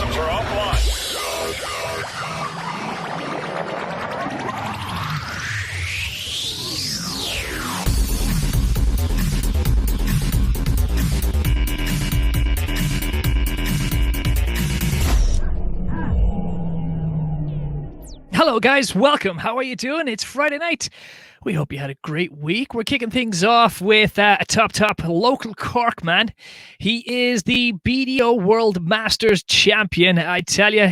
systems are offline. Hello guys, welcome. How are you doing? It's Friday night. We hope you had a great week. We're kicking things off with a top local Cork man. He is the BDO World Masters champion. I tell you,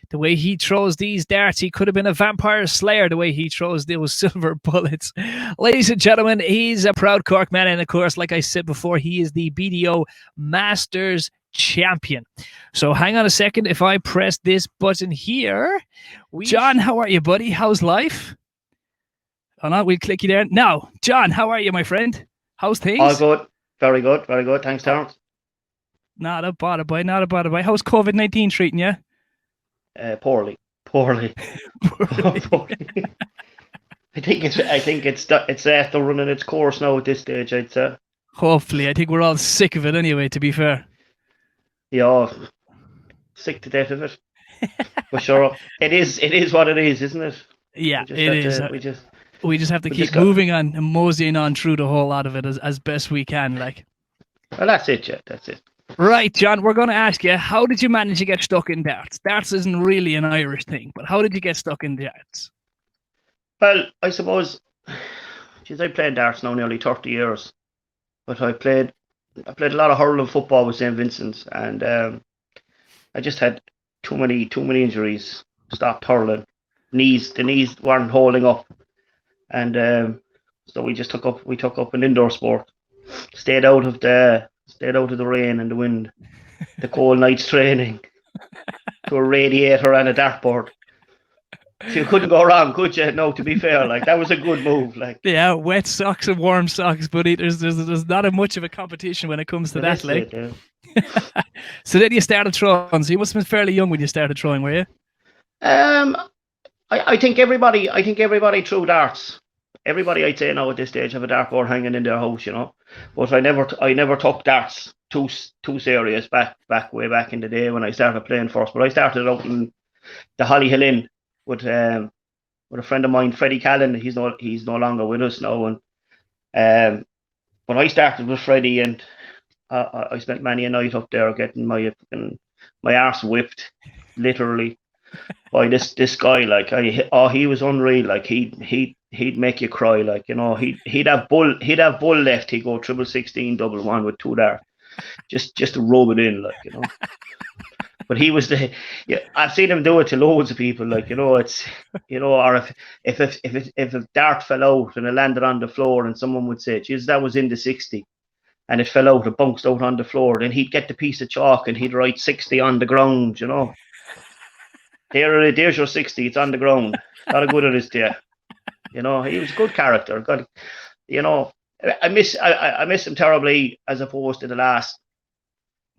the way he throws these darts, he could have been a vampire slayer the way he throws those silver bullets. Ladies and gentlemen, he's a proud Cork man, and of course, like I said before, he is the BDO Masters champion. So hang on a second. If I press this button here, John, how are you, buddy? How's life? Oh no, we'll click you there. Now, John, how are you, my friend? How's things? All good. Very good. Very good. Thanks, Terence. Not a bother, boy. Not a bother, boy. How's COVID-19 treating you? Poorly. Poorly. I think it's still running its course now at this stage. I'd say. Hopefully, I think we're all sick of it anyway. To be fair. Yeah, sick to death of it. But sure, it is what it is, isn't it? Yeah, it is. We just have to keep moving on and moseying on through the whole lot of it as best we can. Like. Well, that's it, yeah. That's it. Right, John, we're going to ask you, how did you manage to get stuck in darts? Darts isn't really an Irish thing, but how did you get stuck in darts? Well, I suppose, I've played darts now nearly 30 years, but I played a lot of hurling football with St. Vincent's, and I just had too many injuries. Stopped hurling. The knees weren't holding up, and so we took up an indoor sport. Stayed out of the rain and the wind, the cold nights training, to a radiator and a dartboard. So you couldn't go wrong, could you? No, to be fair, like that was a good move. Like yeah, wet socks and warm socks, buddy. There's not much of a competition when it comes to that. Like, yeah. So then you started throwing. So you must have been fairly young when you started throwing, were you? I think everybody threw darts. Everybody, I'd say now at this stage, have a dartboard hanging in their house, you know. But I never took darts too serious way back in the day when I started playing first. But I started out in the Hollyhill Inn with a friend of mine, Freddie Callan. He's no longer with us now. And when I started with Freddie, and I spent many a night up there getting my arse whipped, literally, by this guy. Like he was unreal. Like he'd make you cry. Like, you know, he'd have bull left. He'd go 16, 1-1 with 2 darts, just to rub it in, like, you know. But he was I've seen him do it to loads of people, like, you know. It's, you know, or if a dart fell out and it landed on the floor, and someone would say, "Geez, that was in the 60," and it fell out, it bounced out on the floor, then he'd get the piece of chalk and he'd write 60 on the ground, you know. There's your 60. It's on the ground. Not a good it is to you. You know, he was a good character. Good, you know, I miss him terribly, as opposed to the last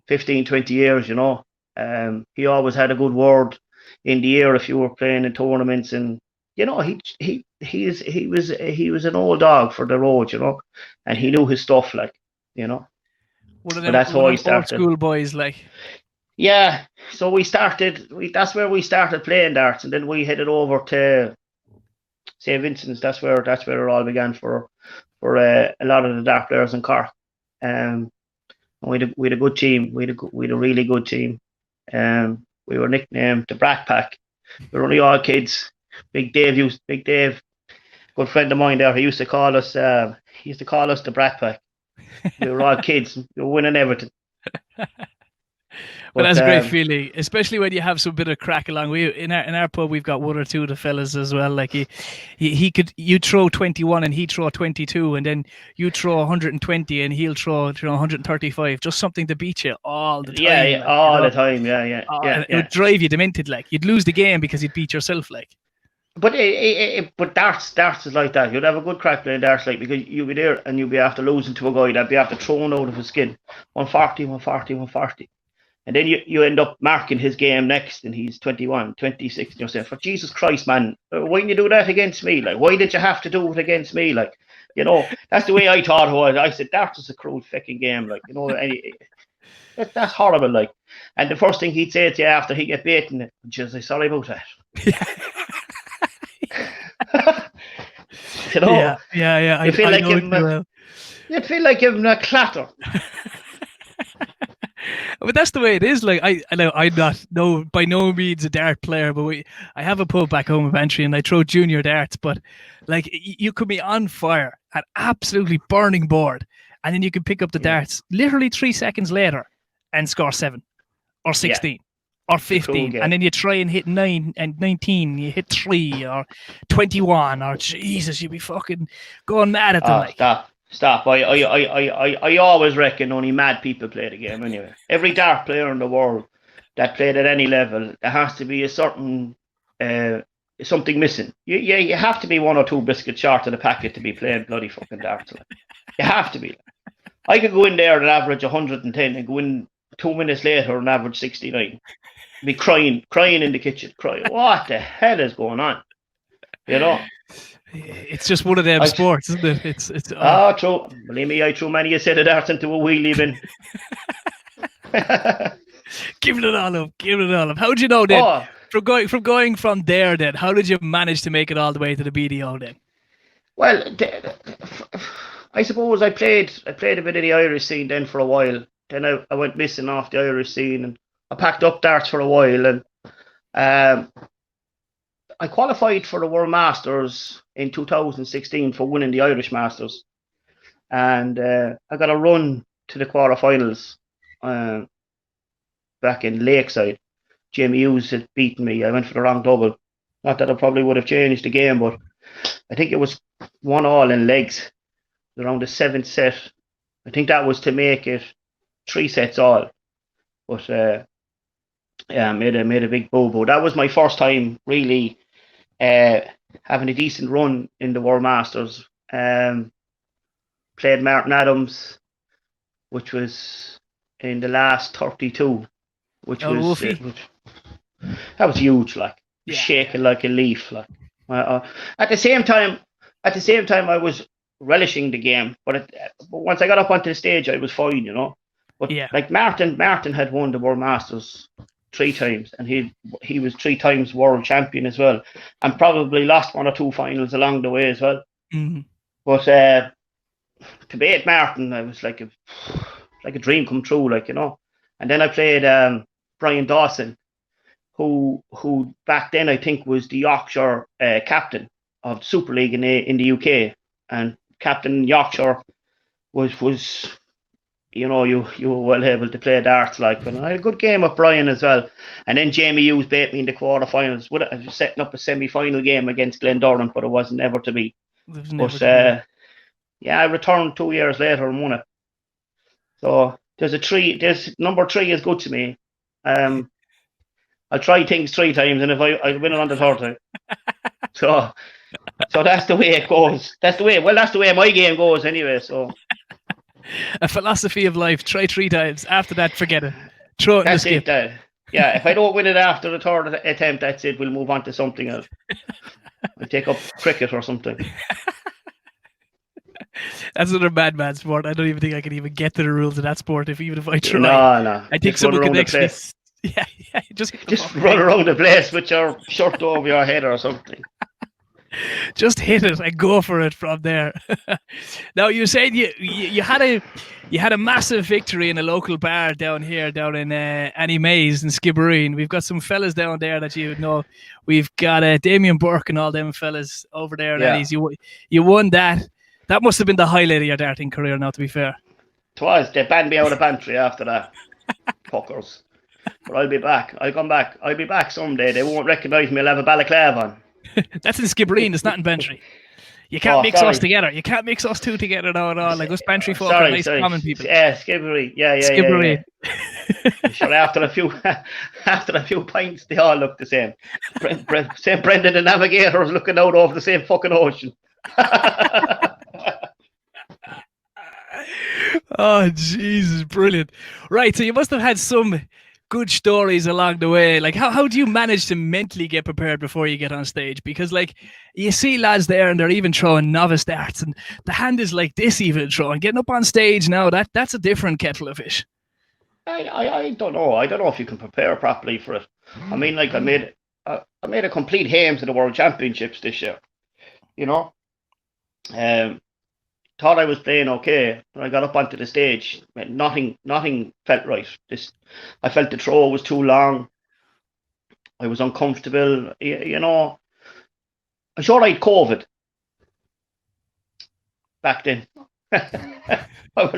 15, 20 years, you know. He always had a good word in the ear if you were playing in tournaments, and you know, he was an old dog for the road, you know, and he knew his stuff, like, you know. That's how I started. Old school boys, like. Yeah, so that's where we started playing darts, and then we headed over to St. Vincent's. That's where it all began for a lot of the dart players in Cork. We had a good team. We had a really good team. We were nicknamed the Brat Pack. We were only all kids. Big Dave, good friend of mine there, he used to call us the Brat Pack. We were all kids. We were winning everything. But that's a great feeling, especially when you have some bit of crack along. In our pub, we've got one or two of the fellas as well. Like you throw 21 and he throw 22, and then you throw 120 and he'll throw 135. Just something to beat you all the time. Yeah, like, all the time. Yeah. It would drive you demented. Like, you'd lose the game because you'd beat yourself. Like. But darts is like that. You'd have a good crack playing darts, like, because you'd be there and you'd be after losing to a guy that'd be after thrown out of his skin. 140. And then you end up marking his game next, and he's 21, 26. And you're saying, for Jesus Christ, man, why didn't you do that against me? Like, why did you have to do it against me? Like, you know, that's the way I thought it was. I said, darts is a cruel fucking game. Like, you know, That's horrible, like. And the first thing he'd say to you after he get beaten, "Just sorry about that." You know, yeah. you feel I like know it too well. you'd feel like giving him a clatter. But that's the way it is. Like I know I'm not by no means a dart player, but I have a pub back home in Bantry and I throw junior darts. But like you could be on fire and absolutely burning bored, and then you can pick up the darts literally 3 seconds later and score 7 or 16 or 15, and then you try and hit 9 and 19, you hit 3 or 21, or Jesus, you'd be fucking going mad at them. Like. Stop. I always reckon only mad people play the game anyway. Every dart player in the world that played at any level, there has to be a certain something missing. You have to be 1 or 2 biscuits short of the packet to be playing bloody fucking darts. Like. You have to be. I could go in there and average 110 and go in 2 minutes later and average 69. Be crying in the kitchen, crying. What the hell is going on? You know. It's just one of them sports, isn't it? It's true. Believe me, I threw many a set of darts into a wheelie bin. Giving it all up. How did you know then? From going from there, then how did you manage to make it all the way to the BDO then? Well, I suppose I played a bit of the Irish scene then for a while. Then I went missing off the Irish scene, and I packed up darts for a while, and I qualified for the World Masters in 2016 for winning the Irish Masters, and I got a run to the quarterfinals back in Lakeside. Jamie Hughes had beaten me. I went for the wrong double. Not that I probably would have changed the game, but I think it was 1-1 in legs around the 7th set. I think that was to make it 3 sets all. But made a big boo-boo. That was my first time really having a decent run in the World Masters. Played Martin Adams, which was in the last 32, which was that was huge, like shaking like a leaf. Like at the same time, I was relishing the game, but once I got up onto the stage, I was fine, you know. But like Martin had won the World Masters 3 times, and he was 3 times world champion as well, and probably lost 1 or 2 finals along the way as well. Mm-hmm. But to beat Martin, I was like a dream come true, like, you know. And then I played Brian Dawson, who back then I think was the Yorkshire captain of Super League in the UK, and Captain Yorkshire was you know, you were well able to play darts, like, and I had a good game with Brian as well. And then Jamie Hughes beat me in the quarterfinals. I was setting up a semi-final game against Glendoran, but it was never to be. I returned 2 years later and won it. So there's number 3 is good to me. I'll try things 3 times, and if I win it on the 3rd time. So that's the way it goes. That's the way my game goes anyway. So. A philosophy of life. Try 3 times. After that, forget it. Throw it in the skip. If I don't win it after the 3rd attempt, that's it. We'll move on to something else. I'll take up cricket or something. That's another madman sport. I don't even think I can even get to the rules of that sport even if I try. No. I think someone could actually... Just run around the place with your shirt over your head or something. Just hit it and go for it from there. Now you said you had a massive victory in a local bar down in Annie Mays in Skibbereen. We've got some fellas down there that you know. We've got Damien Burke and all them fellas over there. And you won that. That must have been the highlight of your darting career. Now, to be fair, it was. They banned me out of Bantry after that. Fuckers. But I'll be back. I'll come back. I'll be back someday. They won't recognise me. I'll have a balaclava on. That's in Skibbereen. It's not in Bantry. You can't mix us together. You can't mix us two together now at all. Like us Bantry folk are nice common people. Yeah, Skibbereen. Yeah. Sure, after a few pints, they all look the same. St. Brendan the Navigator is looking out over the same fucking ocean. Oh, Jesus, brilliant. Right, so you must have had some good stories along the way. Like, how do you manage to mentally get prepared before you get on stage? Because, like, you see lads there and they're even throwing novice darts and the hand is like this even throwing. Getting up on stage now, that's a different kettle of fish. I don't know. I don't know if you can prepare properly for it. I mean, like I made a complete hames of the World Championships this year. You know, um, thought I was playing okay. When I got up onto the stage, nothing felt right. I felt the throw was too long. I was uncomfortable. You know, I'm sure I had COVID back then. Well,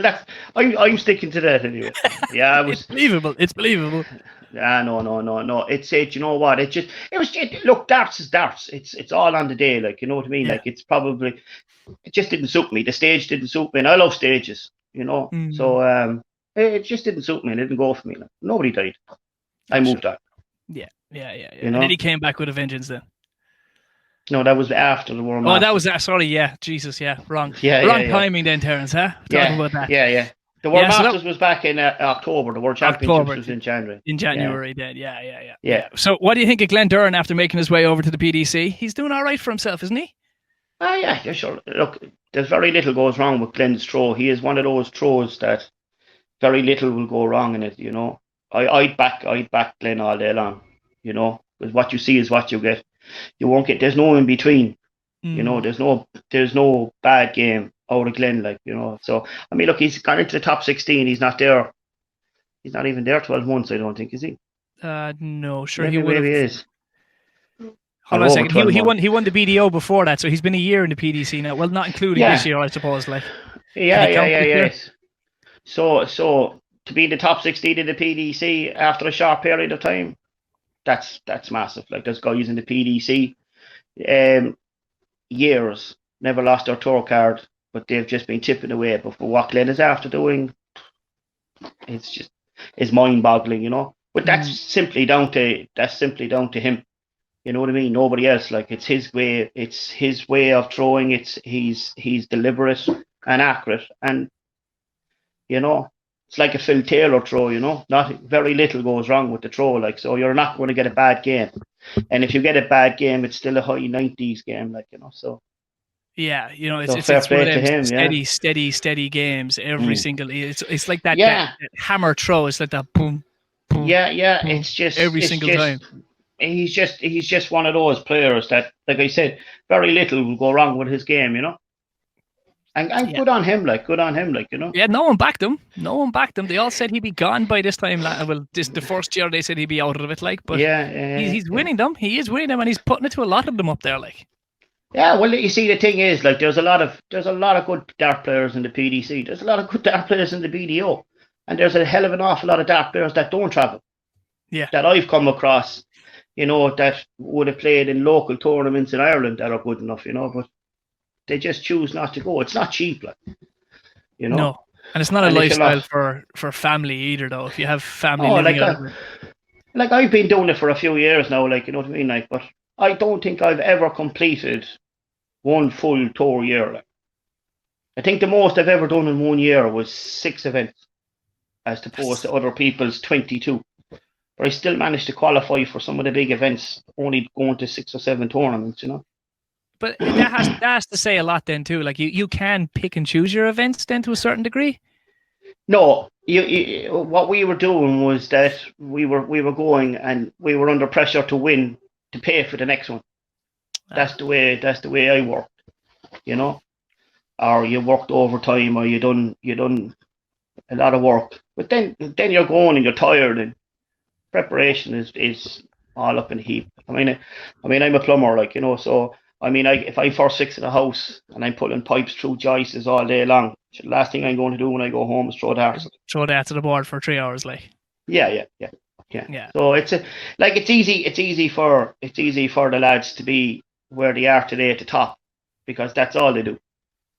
I'm sticking to that anyway. Yeah, I It's was. believable. It's believable. Ah, no. You know what? Look, darts is darts. It's all on the day, like, you know what I mean? Yeah. Like, it just didn't suit me. The stage didn't suit me, and I love stages, you know. Mm. So, it just didn't suit me. It didn't go for me. Like. Nobody died. I Oh, sure. moved on, Yeah. you And then know. he came back with a vengeance then. No, that was after the World Oh, that was Masters. that. Sorry, yeah. Jesus, yeah. Wrong. Yeah, Wrong yeah, timing then, Terence, huh? Talking yeah, about that. yeah. The World Yeah, so that Masters was back in October. The World Championships October was in January. in Yeah, January then. Yeah. yeah. So what do you think of Glenn Duran after making his way over to the PDC? He's doing all right for himself, isn't he? Ah, yeah, sure. Look, there's very little goes wrong with Glenn's throw. He is one of those throws that very little will go wrong in it. You know, I'd back Glenn all day long. You know, because what you see is what you get. You won't get. There's no in between. You know, Mm. there's no bad game out of Glenn. Like, you know, so I mean, look, he's gone into the top 16. He's not there. He's not even there 12 months. I don't think, is he? No, sure he would Maybe have. he is. Hold Or on a over second. 12 months. He won the BDO before that, so he's been a year in the PDC now. Well, not including this Yeah, year, I suppose. Like, did yeah, he yeah, count yeah, this year? yes. So to be in the top 16 in the PDC after a short period of time, that's massive. Like, there's guys in the PDC, um, years never lost their tour card, but they've just been tipping away. But for what Glenn is after doing, it's just it's mind-boggling, you know. But Mm. that's simply down to him. You know what I mean? Nobody else. Like, it's his way. It's his way of throwing. He's deliberate and accurate, and you know, it's like a Phil Taylor throw. You know, not very little goes wrong with the throw. Like, so you're not going to get a bad game, and if you get a bad game, it's still a high 90s game. Like, you know, Yeah, so fair it's one of play to them him. Yeah. steady games every Mm. single. It's like that Yeah, hammer throw. It's like that boom, boom, yeah. boom every It's single time. just he's just one of those players that, like I said, very little will go wrong with his game. You know, and Yeah, good on him. Like, good on him. Like, you know. yeah. No one backed him. No one backed him. They all said he'd be gone by this time. Well, this the first year they said he'd be out of it. Like, but Yeah, he's yeah. winning them. He is winning them, and he's putting it to a lot of them up there. Like, Yeah, well, you see, the thing is, like, there's a lot of good dart players in the PDC. There's a lot of good dart players in the BDO, and there's a hell of an awful lot of dart players that don't travel yeah, that I've come across. You know, that would have played in local tournaments in Ireland that are good enough. You know, but they just choose not to go. It's not cheap, like, you know. no, and it's not a And if you lifestyle lost, for family either. Though, if you have family oh, living out of it, like I've been doing it for a few years now. Like, you know what I mean. Like, but I don't think I've ever completed one full tour year. Like, I think the most I've ever done in one year was 6 events, as opposed to other people's 22. But I still managed to qualify for some of the big events, only going to 6 or 7 tournaments, you know. but that has to say a lot then too. Like you can pick and choose your events then to a certain degree. No, what we were doing was that we were going, and we were under pressure to win to pay for the next one. Ah, That's the way I worked, you know. Or you worked overtime, or you done a lot of work. But then you're going and you're tired, and preparation is all up in a heap. I mean, I'm a plumber, like, you know, so I mean, if I first fix the house and I'm pulling pipes through joists all day long, the last thing I'm going to do when I go home is throw darts. throw that to the board for 3 hours. Like, Yeah. yeah, So it's easy for the lads to be where they are today at the top, because that's all they do.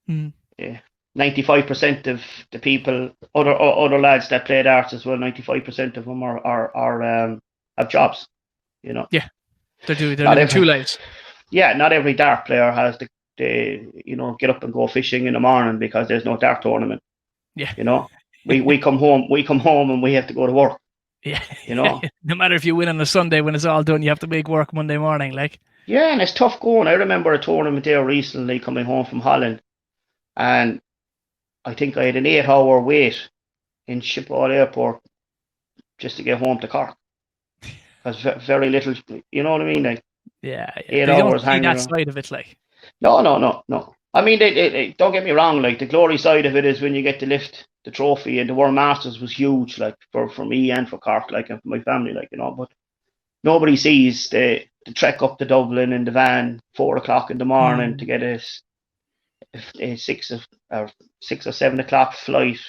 mm. Yeah. 95% of the people, other lads that play darts as well, 95% of them are have jobs. You know, Yeah, they're not living two every lives. yeah, not every dart player has the get up and go fishing in the morning because there's no dart tournament. Yeah, You know, we come home and we have to go to work. yeah. You know, No matter if you win on a Sunday, when it's all done, you have to make work Monday morning. Like, yeah, and it's tough going. I remember a tournament there recently coming home from Holland, and I think I had an 8-hour wait in Schiphol Airport just to get home to Cork. Because very little, you know what I mean? Like Yeah. 8 They don't hours see hanging that around. side of it, like. No. I mean, don't get me wrong. Like the glory side of it is when you get to lift the trophy, and the World Masters was huge, like for me and for Cork, like and for my family, like But nobody sees the trek up to Dublin in the van, 4 o'clock in the morning to get a 6 or 7 o'clock flight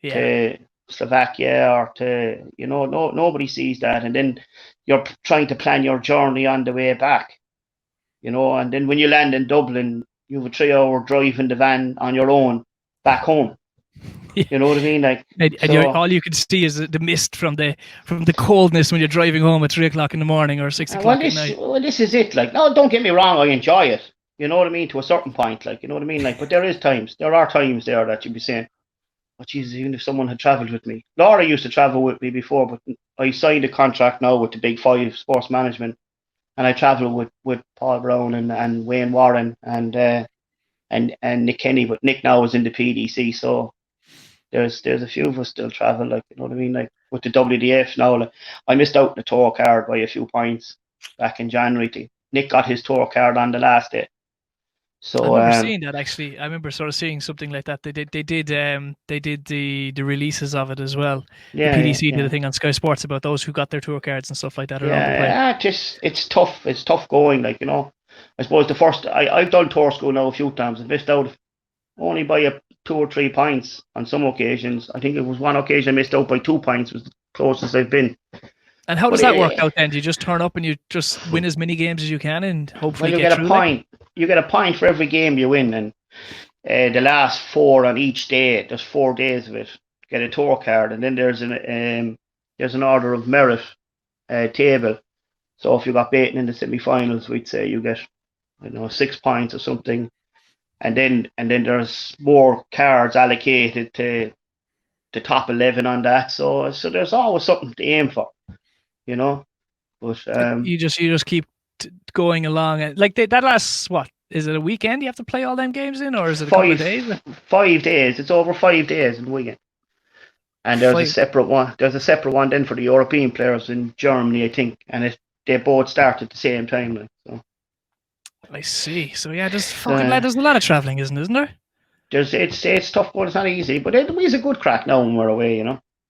Yeah. to Slovakia or to nobody sees that, and then you're trying to plan your journey on the way back, and then when you land in Dublin, you have a 3 hour drive in the van on your own back home. You know what I mean? Like, and all you can see is the mist from the coldness when you're driving home at 3 o'clock in the morning or 6 o'clock at night. Well, this is it. Like, no, don't get me wrong, I enjoy it. You know what I mean? To a certain point, like, you know what I mean? Like, but there are times there that you'd be saying, "Oh, Jesus, even if someone had travelled with me." Laura used to travel with me before, but I signed a contract now with the Big Five Sports Management, and I travel with Paul Brown and Wayne Warren and Nick Kenny, but Nick now is in the PDC, so there's a few of us still travel, like, you know what I mean, like with the WDF now. Like, I missed out on the tour card by a few points back in January. Nick got his tour card on the last day. I So remember seeing that, actually. I remember sort of seeing something like that. They did the releases of it as well. The PDC did a thing on Sky Sports about those who got their tour cards and stuff like that around the play. It's tough. It's tough going, like, I suppose the first I've done tour school now a few times. I've missed out only by 2 or 3 points on some occasions. I think it was one occasion I missed out by 2 points, was the closest I've been. And how does that work out then? Do you just turn up and you just win as many games as you can and hopefully you get get through? A point. You get a point for every game you win, and the last 4 on each day. There's 4 days of it. Get a tour card, and then there's an order of merit table. So if you got beaten in the semi-finals, we'd say you get 6 points or something, and then there's more cards allocated to the top 11 on that. So there's always something to aim for, But you just keep going along, and like that lasts, what is it, a weekend you have to play all them games in, or is it a couple of days? 5 days. It's over 5 days in the weekend. And there's a separate one. There's a separate one then for the European players in Germany, I think, and they both start at the same time. Like, so. I see. So yeah, there's a lot of traveling, isn't there? It's tough, but it's not easy. But it was a good crack now when we're away.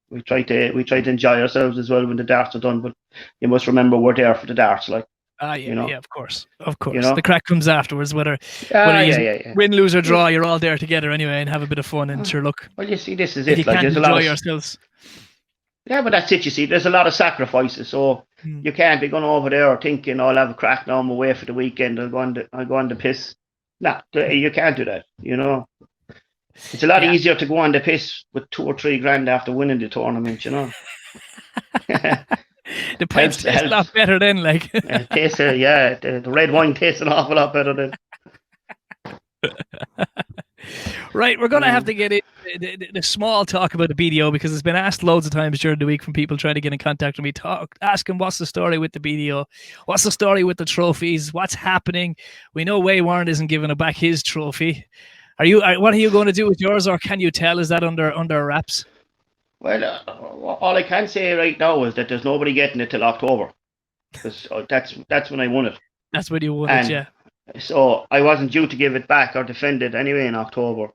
We try to enjoy ourselves as well when the darts are done. But you must remember we're there for the darts, like. Yeah, of course. The crack comes afterwards, whether you win, lose or draw, you're all there together anyway and have a bit of fun. And sure, look. Well, you see, this is it. You can't enjoy yourselves. Yeah, but that's it. You see, there's a lot of sacrifices, so you can't be going over there thinking, "I'll have a crack now. I'm away for the weekend. I'll go on the piss." Nah, you can't do that. It's a lot easier to go on the piss with 2 or 3 grand after winning the tournament. The pints taste a lot better then, like. The red wine tastes an awful lot better than. Right, we're going to have to get into the small talk about the BDO, because it's been asked loads of times during the week from people trying to get in contact with me, asking what's the story with the BDO, what's the story with the trophies, what's happening. We know Way Warren isn't giving back his trophy. What are you going to do with yours, or can you tell? Is that under wraps? Well, all I can say right now is that there's nobody getting it till October, because that's when I won it. That's when you won it, yeah. So I wasn't due to give it back or defend it anyway in October.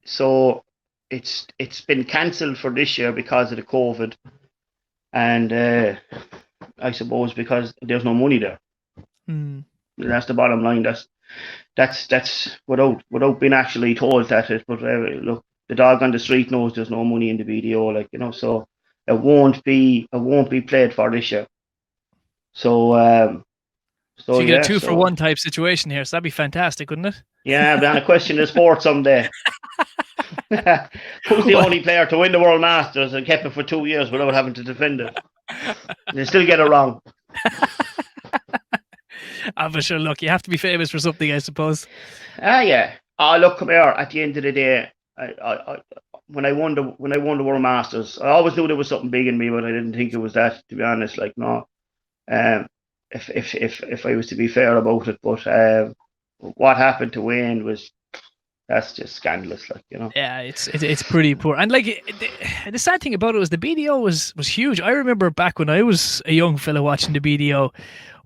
So it's been cancelled for this year because of the COVID, and I suppose because there's no money there. That's the bottom line. That's without being actually told that it. But look, the dog on the street knows there's no money in the BDO, so it won't be played for this year. So you get a 2-for-1 type situation here, so that'd be fantastic, wouldn't it? Yeah, be on a question of sport someday. Who's the only player to win the World Masters and kept it for 2 years without having to defend it? They still get it wrong. But sure, look, you have to be famous for something, I suppose. Yeah. Look, come here. At the end of the day, when I won the World Masters, I always knew there was something big in me, but I didn't think it was that. To be honest, like, no. If I was to be fair about it, but what happened to Wayne was That's just scandalous, like, you know. Yeah, it's pretty poor. And like the sad thing about it was the BDO was huge. I remember back when I was a young fella watching the BDO,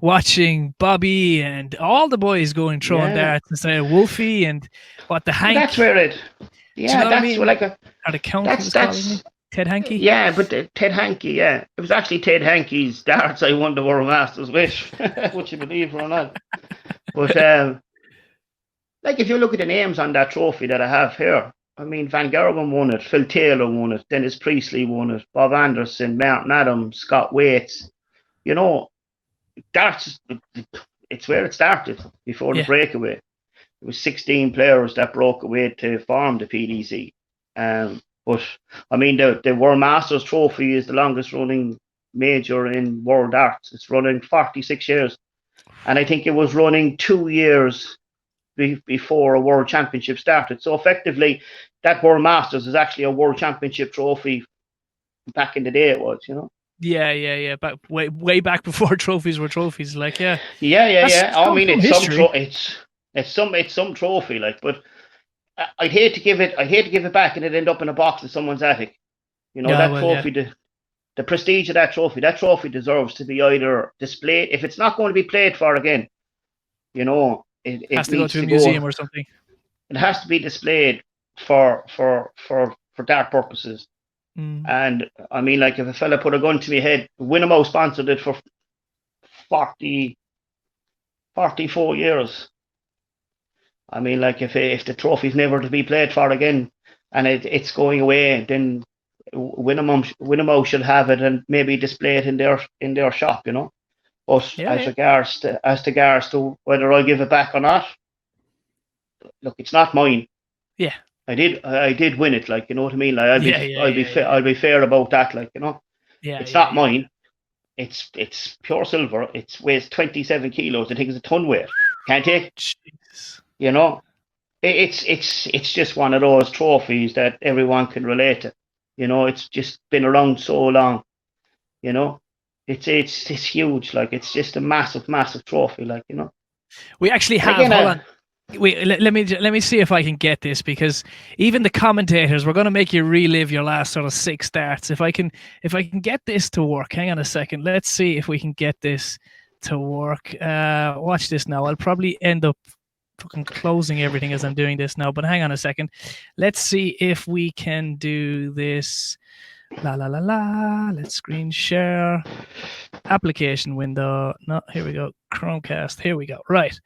watching Bobby and all the boys going throwing Yeah, darts and say Wolfie and what the but Hank. that's where it. Do you Yeah, know what I that's mean? like a. Or the Count he was calling me, That's. Ted Hankey. Yeah, but Ted Hankey, yeah, it was actually Ted Hankey's darts I won the World Masters with, would you believe it or not? But like if you look at the names on that trophy that I have here, I mean Van Gerwen won it, Phil Taylor won it, Dennis Priestley won it, Bob Anderson, Martin Adams, Scott Waits. You know, darts, it's where it started before the Yeah, breakaway. It was 16 players that broke away to form the PDC. But I mean, the World Masters Trophy is the longest running major in world darts. It's running 46 years, and I think it was running 2 years before a World Championship started. So effectively, that World Masters is actually a World Championship trophy. Back in the day, it was, you know. yeah. But way back before trophies were trophies. Like, yeah, that's Yeah. I mean, some it's history. it's some trophy, like, but I'd hate to give it back and it end up in a box in someone's attic. You know, Yeah, that well, yeah, trophy, the prestige of that trophy deserves to be either displayed. If it's not going to be played for again, you know, has it to go needs to a to go. museum or something. It has to be displayed for that purposes. Mm. And I mean, like, if a fella put a gun to my head, Winamo sponsored it for 40, 44 years. I mean, like, if the trophy's never to be played for again and it's going away, then Winamo should have it and maybe display it in their shop, you know. But Yeah, yeah, as regards to whether I give it back or not, look, it's not mine. yeah, I did win it, like, you know what I mean. Like, I'll be fair about that, like, you know. It's not yeah. mine. It's pure silver. It weighs 27 kilos. I think it's a ton weight. Can't take. Jeez. You know, it's just one of those trophies that everyone can relate to. You know, it's just been around so long. You know, it's huge. Like, it's just a massive trophy. Like, you know. We actually And have. again, Hold on. Wait, let me see if I can get this, because even the commentators, we're going to make you relive your last sort of 6 starts. If I can get this to work, hang on a second. Let's see if we can get this to work. Watch this now. I'll probably end up fucking closing everything as I'm doing this now. But hang on a second. Let's see if we can do this. La la la la. Let's screen share. Application window. No, here we go. Chromecast. Here we go. Right.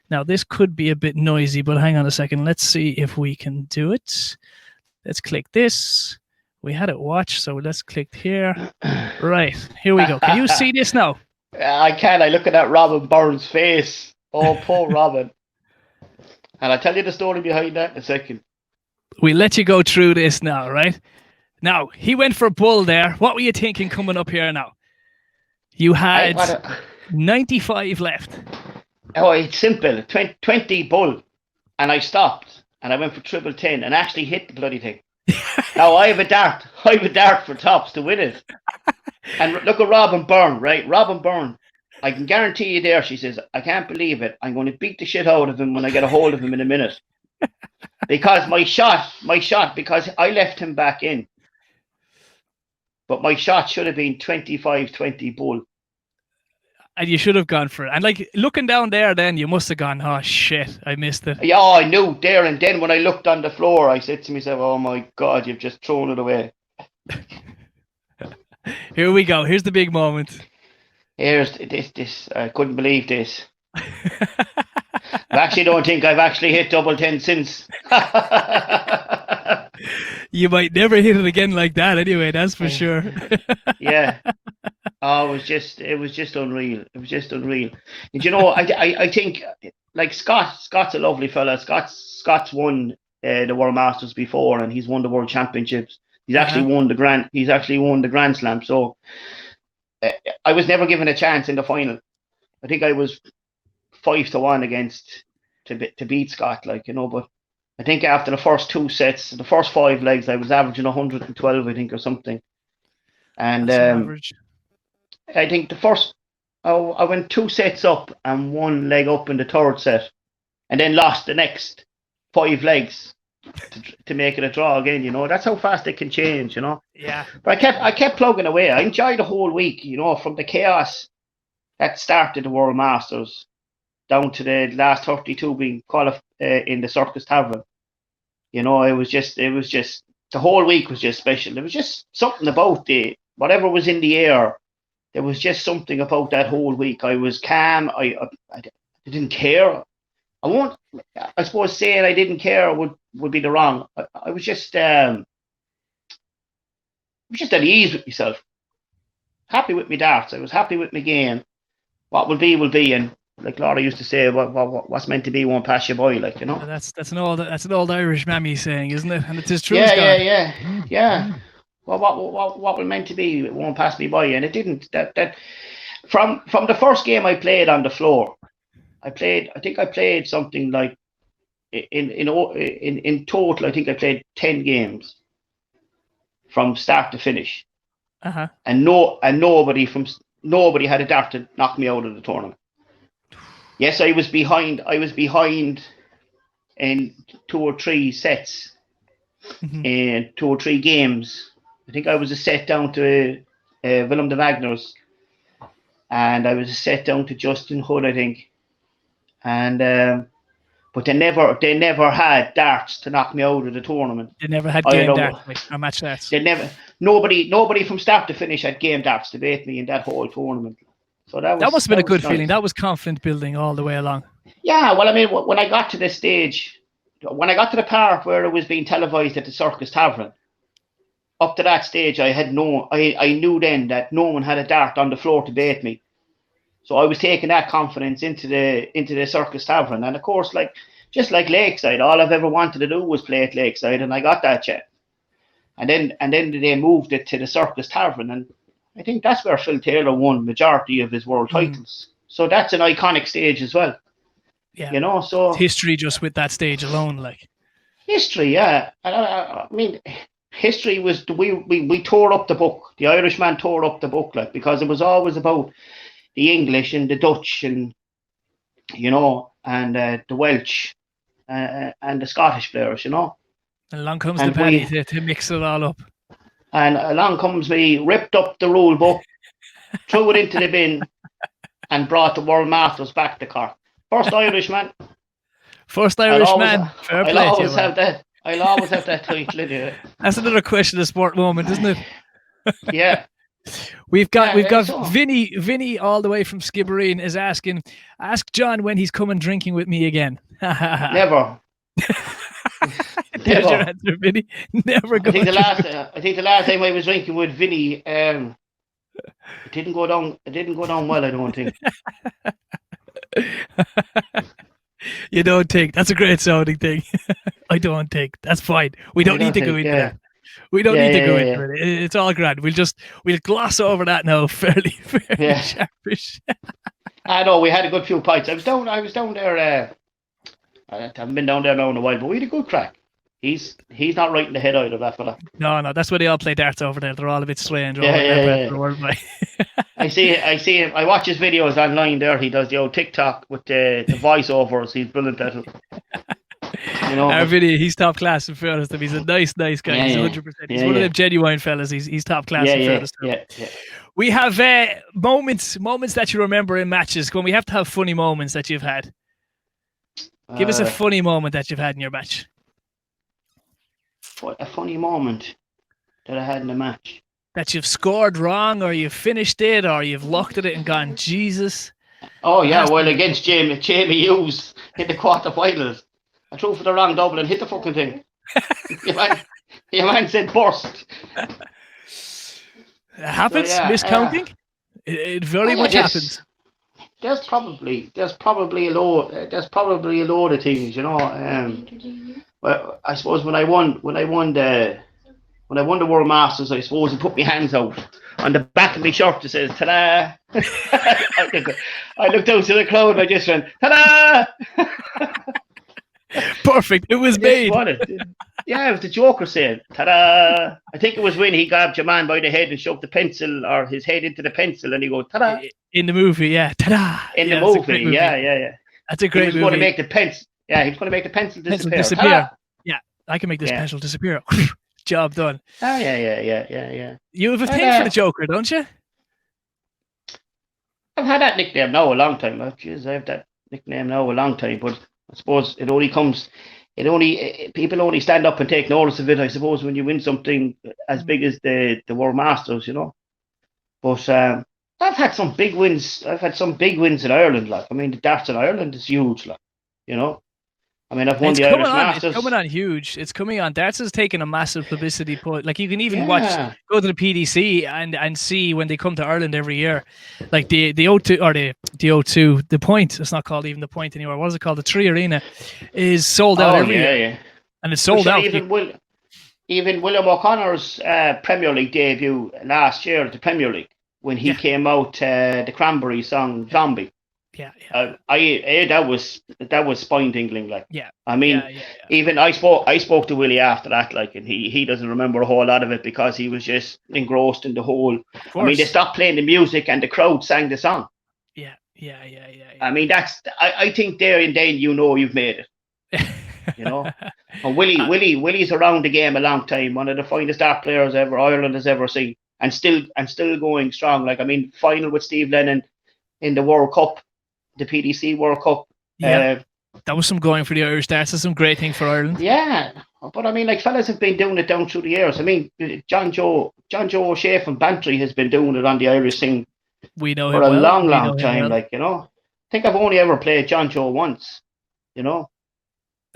Now, this could be a bit noisy, but hang on a second. Let's see if we can do it. Let's click this. We had it watch, so let's click here. Right, here we go. Can you see this now? I can. I look at that Robin Burns' face. Oh, poor Robin. And I'll tell you the story behind that in a second. We let you go through this now, right? Now, he went for bull there. What were you thinking coming up here now? You had 95 left. Oh, it's simple. 20 bull. And I stopped. And I went for triple 10 and actually hit the bloody thing. Now, I have a dart. I have a dart for tops to win it. And look at Robin Byrne, right? Robin Byrne. I can guarantee you there, she says, I can't believe it. I'm going to beat the shit out of him when I get a hold of him in a minute. Because my shot, because I left him back in. But my shot should have been 25-20 bull. And you should have gone for it. And like looking down there, then you must have gone, oh shit, I missed it. Yeah, I knew there and then when I looked on the floor, I said to myself, oh my God, you've just thrown it away. Here we go. Here's the big moment. Here's this. I couldn't believe this. I actually don't think I've actually hit double 10 since. You might never hit it again like that anyway, that's for sure. Yeah. Oh, it was just unreal. It was just unreal. And you know, I think like Scott's a lovely fella. Scott's won the World Masters before, and he's won the World Championships. He's actually won the Grand Slam. So I was never given a chance in the final. I think I was 5-1 against to beat Scott, like, you know. But I think after the first 2 sets, the first 5 legs, I was averaging 112, I think, or something. And I think I went 2 sets up and 1 leg up in the 3rd set, and then lost the next. 5 legs to make it a draw again. That's how fast it can change. Yeah. But I kept plugging away. I enjoyed the whole week. From the chaos that started the World Masters down to the last 32 being qualified in the Circus Tavern. It was just the whole week was just special. There was just something about whatever was in the air. There was just something about that whole week. I was calm. I didn't care. I suppose saying I didn't care would be the wrong. I was just at ease with myself. Happy with my darts. I was happy with my game. What will be, will be. And like Laura used to say, what's meant to be won't pass you by, like, That's an old Irish mammy saying, isn't it? And it's true. Yeah. Well, what was meant to be, it won't pass me by, and it didn't. That from the first game I played on the floor, I think I played something like in total. I think I played 10 games from start to finish, and nobody had a dart to knock me out of the tournament. Yes, I was behind in 2 or 3 sets, and 2 or 3 games. I think I was a set down to Willem de Wagner's, and I was a set down to Justin Hood, I think. And but they never had darts to knock me out of the tournament. They never had game darts or match darts. Nobody from start to finish had game darts to beat me in that whole tournament. So that must have been a good feeling. That was confidence building all the way along. Yeah, well, I mean, when I got to this stage, when I got to the part where it was being televised at the Circus Tavern, up to that stage, I knew then that no one had a dart on the floor to beat me. So I was taking that confidence into the Circus Tavern, and of course, just like Lakeside, all I've ever wanted to do was play at Lakeside, and I got that chance. And then they moved it to the Circus Tavern, and I think that's where Phil Taylor won majority of his world titles. So that's an iconic stage as well. Yeah, so it's history just with that stage alone, like history. Yeah, I mean. History was we tore up the book. The Irishman tore up the book, because it was always about the English and the Dutch and and the Welsh and the Scottish players, And along comes the Paddy to mix it all up. And along comes me, ripped up the rule book, threw it into the bin, and brought the World Masters back to Cork. First Irishman. First Irishman. Fair play. I'll always have that title in it. That's another question of sport moment, isn't it? Yeah. We've got Vinny all the way from Skibbereen is asking, ask John when he's coming drinking with me again. Never. There's your answer, Vinny. Never go. I think the last time I was drinking with Vinny, it didn't go down well, I don't think. You don't think. That's a great sounding thing. I don't think. That's fine. We don't need to go into that. We don't need to go into it. It's all grand. We'll gloss over that now fairly sharpish. I know we had a good few pints. I was down there. I haven't been down there now in a while, but we had a good crack. He's not right in the head either, that fella. No, that's where they all play darts over there. They're all a bit strange. I see him. I watch his videos online there. He does the old TikTok with the voiceovers. He's brilliant at it. Our video, he's top class in fairness to him. He's a nice guy. He's 100%. He's one of them genuine fellas. He's top class in fairness to him. Yeah. We have moments that you remember in matches. When we have to have funny moments that you've had. Give us a funny moment that you've had in your match. A funny moment that I had in the match. That you've scored wrong, or you've finished it, or you've looked at it and gone, Jesus. Oh yeah, well against Jamie Hughes in the quarterfinals. I threw for the wrong double and hit the fucking thing. Your man said burst. It happens, miscounting. It very much happens. There's probably a load of things, Well, I suppose when I won the World Masters, I suppose he put my hands out on the back of my shirt that says "Ta-da!" I looked out to the crowd and I just went "Ta-da!" Perfect. It was made. Yeah, it was the Joker saying "Ta-da!" I think it was when he grabbed your man by the head and shoved the pencil or his head into the pencil, and he goes "Ta-da!" In the movie, yeah, ta-da! In the movie, yeah. That's a great movie. Going to make the pencil. Yeah, he was going to make the pencil Pencil disappear. disappear. Ta-da! Yeah, I can make this Yeah. pencil disappear. Job done. Oh, yeah. You have a But, thing for the Joker, don't you? I've had that nickname now a long time. Jeez, I have that nickname now a long time. But I suppose people only stand up and take notice of it, I suppose, when you win something as big as the World Masters, you know. But I've had some big wins. I've had some big wins in Ireland. Like, I mean, the darts in Ireland is huge. Like, you know. I mean, I've won It's the coming Irish on. It's Masters. coming on huge. It's coming on. Darts has taken a massive publicity put. Like you can even Yeah. go to the PDC and see when they come to Ireland every year, like the O2 or the O2, the Point. It's not called even the Point anymore. What is it called? The Tree Arena is sold out every year, Yeah. and it's sold Sure, out. even William O'Connor's Premier League debut last year at the Premier League when he came out the Cranberry song "Zombie." Yeah. That was spine tingling. Like, Yeah. I mean, even I spoke to Willie after that. Like, and he doesn't remember a whole lot of it because he was just engrossed in the whole. I mean, they stopped playing the music and the crowd sang the song. Yeah. I mean, I think there and then you've made it. You know, and Willie's around the game a long time. One of the finest dart players ever Ireland has ever seen, and still going strong. Like, I mean, final with Steve Lennon in the World Cup, the PDC World Cup. Yeah, that was some going for the Irish darts. That's some great thing for Ireland. Yeah, but I mean, like, fellas have been doing it down through the years. I mean, John Joe O'Shea from Bantry has been doing it on the Irish scene we know for him a well. long time. Like, you know, I think I've only ever played John Joe once. You know.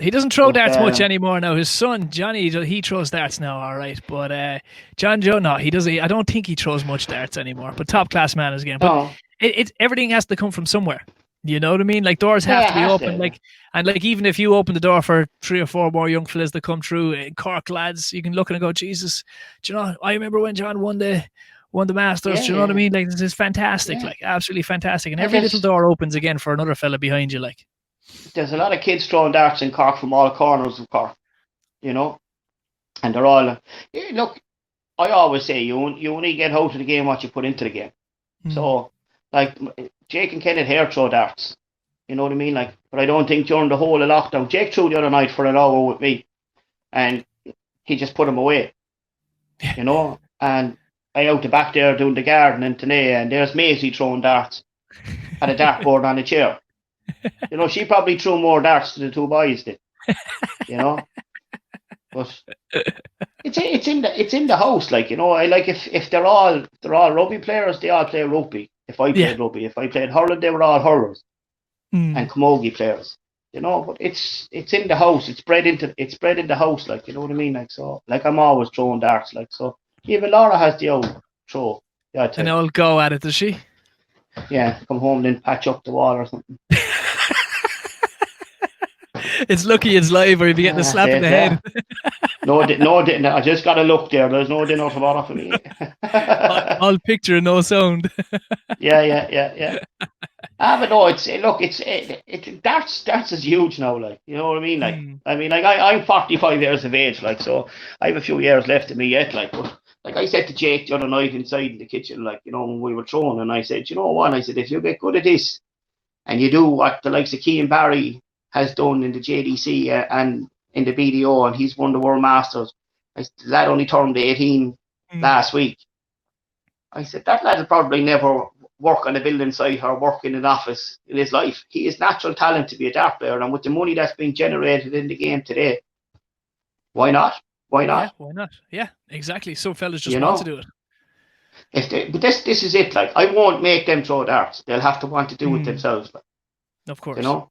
He doesn't throw darts much anymore now. His son Johnny, he throws darts now, all right. But John Joe, no, he doesn't. I don't think he throws much darts anymore. But top class man is again. But it's everything has to come from somewhere. You know what I mean? Like, doors have to be open. Like, and like, even if you open the door for 3 or 4 more young fellas that come through, Cork lads, you can look and go, Jesus, do you know? I remember when John won the Masters. Do you know what I mean? Like, this is fantastic. Like, absolutely fantastic. And every little door opens again for another fella behind you. Like, there's a lot of kids throwing darts in Cork from all corners of Cork, you know, and they're all look. I always say you only get out of the game what you put into the game. So, like, Jake and Kenneth here throw darts, you know what I mean? Like, but I don't think during the whole of lockdown, Jake threw the other night for an hour with me, and he just put them away, you know. And I out the back there doing the garden and today, and there's Maisie throwing darts at a dartboard on a chair. You know, she probably threw more darts to the 2 boys did. You know, but it's in the house. Like, you know, I like if they're all rugby players, they all play rugby. If I played rugby, if I played hurling, they were all hurlers and camogie players. You know, but it's in the house. It's bred in the house. Like, you know what I mean? Like, so, like, I'm always throwing darts. Like, so even Laura has the old throw. Yeah, an old go at it, does she? Yeah, come home and then patch up the wall or something. It's lucky it's live, or you'd be getting a slap in the head. No, I just got to look there. There's no dinner tomorrow for me. All picture, no sound. Yeah. But no, darts is huge now. Like, you know what I mean? Like, I mean, like, I'm 45 years of age. Like, so I have a few years left in me yet. Like, but like I said to Jake the other night inside in the kitchen, like, you know, when we were throwing, and I said, you know what? I said, if you get good at this, and you do what the likes of Keane Barry has done in the JDC and in the BDO, and he's won the World Masters. That only turned 18 last week. I said, that lad will probably never work on a building site or work in an office in his life. He has natural talent to be a dart player, and with the money that's being generated in the game today, why not? Yeah, why not? Yeah, exactly. Some fellas just want to do it. But this is it. Like, I won't make them throw darts. They'll have to want to do it themselves. Like, of course. You know?